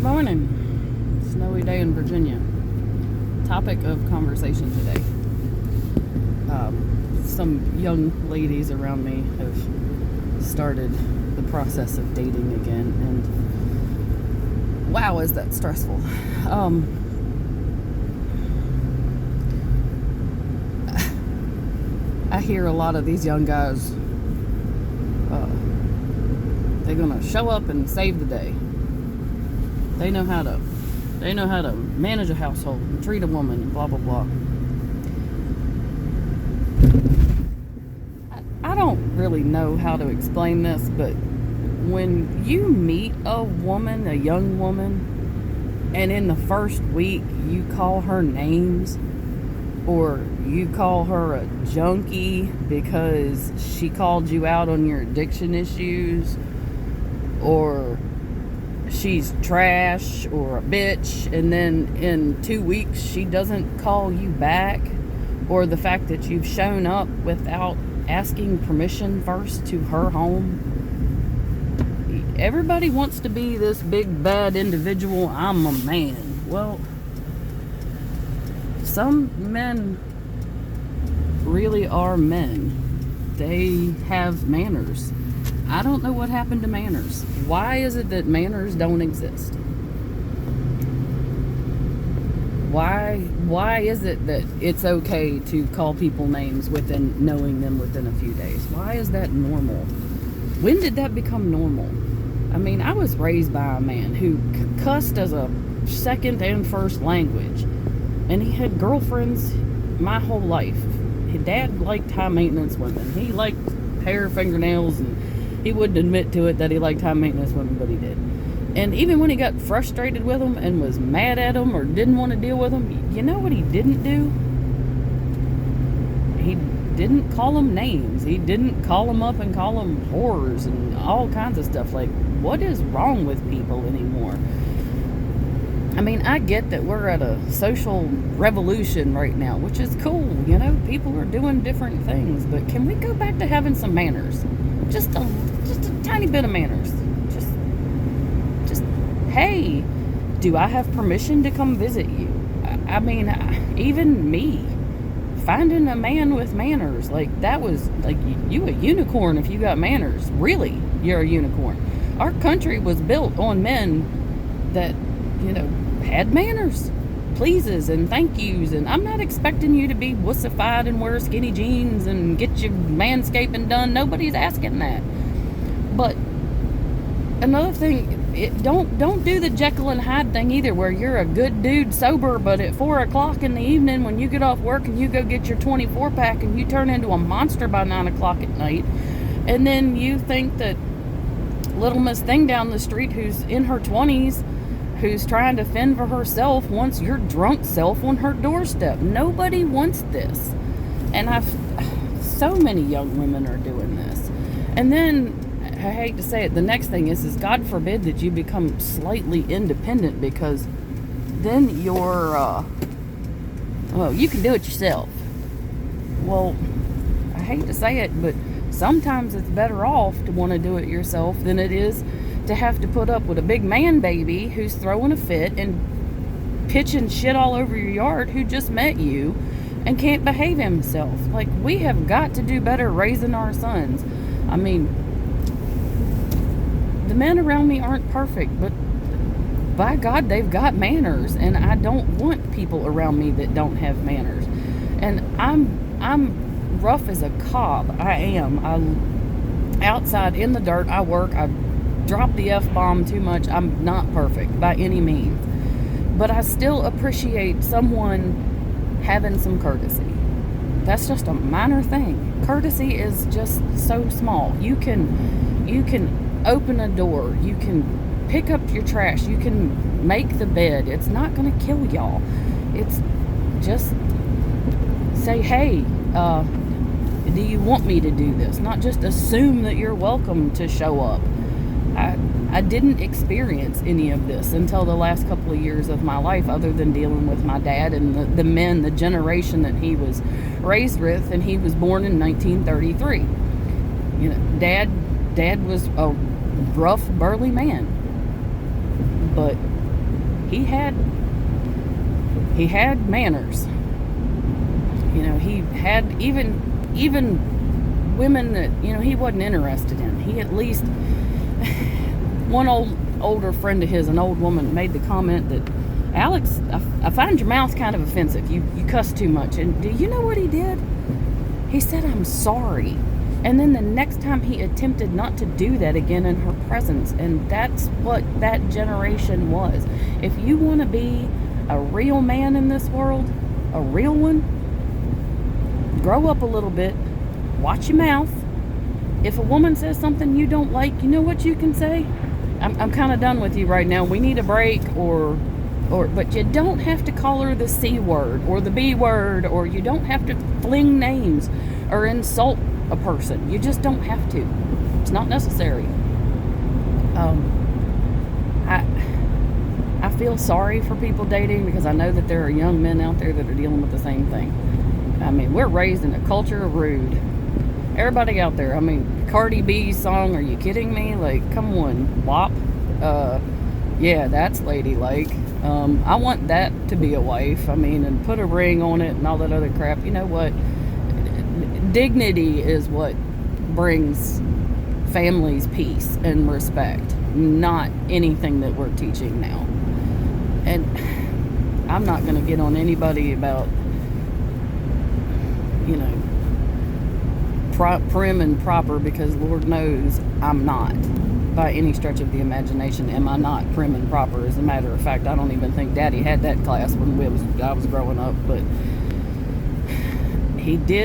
morning. Snowy day in Virginia. Topic of conversation today. Some young ladies around me have started the process of dating again, and wow, is that stressful. I hear a lot of these young guys, they're gonna show up and save the day. They know how to manage a household and treat a woman and blah blah blah. I don't really know how to explain this, but when you meet a woman, a young woman, and in the first week you call her names, or you call her a junkie because she called you out on your addiction issues, or she's trash or a bitch, and then in 2 weeks she doesn't call you back, or the fact that you've shown up without asking permission first to her home. Everybody wants to be this big bad individual. I'm a man. Well, some men really are men. They have manners. I don't know what happened to manners. Why is it that manners don't exist? Why is it that it's okay to call people names within knowing them within a few days? Why is that normal? When did that become normal? I mean, I was raised by a man who cussed as a second and first language, and he had girlfriends my whole life. His dad liked high maintenance women. He liked hair, fingernails, and he wouldn't admit to it that he liked high maintenance women, but he did. And even when he got frustrated with them and was mad at them or didn't want to deal with them, you know what he didn't do? He didn't call them names. He didn't call them up and call them whores and all kinds of stuff. Like, what is wrong with people anymore? I mean, I get that we're at a social revolution right now, which is cool. You know, people are doing different things, but can we go back to having some manners? Just a tiny bit of manners. Just, hey, do I have permission to come visit you? I mean, even me, finding a man with manners, like, that was, like, you a unicorn if you got manners. Really, you're a unicorn. Our country was built on men that, you know, had manners, pleases and thank yous, and I'm not expecting you to be wussified and wear skinny jeans and get your manscaping done. Nobody's asking that. But another thing, don't do the Jekyll and Hyde thing either, where you're a good dude sober, but at 4 o'clock in the evening when you get off work and you go get your 24 pack and you turn into a monster by 9 o'clock at night, and then you think that little Miss Thing down the street who's in her 20s, who's trying to fend for herself, wants your drunk self on her doorstep. Nobody wants this. And so many young women are doing this. And then, I hate to say it, the next thing is God forbid that you become slightly independent, because then you're, well, you can do it yourself. Well, I hate to say it, but sometimes it's better off to want to do it yourself than it is to have to put up with a big man baby who's throwing a fit and pitching shit all over your yard, who just met you and can't behave himself. Like, we have got to do better raising our sons. I mean, the men around me aren't perfect, but by God, they've got manners, and I don't want people around me that don't have manners. And I'm rough as a cob. I am. I'm outside in the dirt. I work. I drop the F-bomb too much. I'm not perfect by any means, but I still appreciate someone having some courtesy. That's just a minor thing. Courtesy is just so small. You can open a door. You can pick up your trash. You can make the bed. It's not going to kill y'all. It's just say, hey, do you want me to do this? Not just assume that you're welcome to show up. I didn't experience any of this until the last couple of years of my life, other than dealing with my dad and the men, the generation that he was raised with, and he was born in 1933. You know, Dad was a rough, burly man, but he had manners. You know, he had even women that, you know, he wasn't interested in. He at least, one older friend of his, an old woman, made the comment that, Alex, I find your mouth kind of offensive. You cuss too much. And do you know what he did? He said, I'm sorry. And then the next time he attempted not to do that again in her presence. And that's what that generation was. If you want to be a real man in this world, a real one, grow up a little bit, watch your mouth. If a woman says something you don't like, you know what you can say? I'm kind of done with you right now. We need a break, but you don't have to call her the C word or the B word, or you don't have to fling names or insult a person. You just don't have to. It's not necessary. I feel sorry for people dating, because I know that there are young men out there that are dealing with the same thing. I mean, we're raised in a culture of rude. Everybody out there, I mean, Cardi B's song, are you kidding me? Like, come on, WAP. Yeah, that's ladylike. I want that to be a wife. I mean, and put a ring on it and all that other crap. You know what? Dignity is what brings families peace and respect, not anything that we're teaching now. And I'm not going to get on anybody about, you know, prim and proper, because Lord knows I'm not. By any stretch of the imagination am I not prim and proper. As a matter of fact, I don't even think Daddy had that class when I was growing up, but he did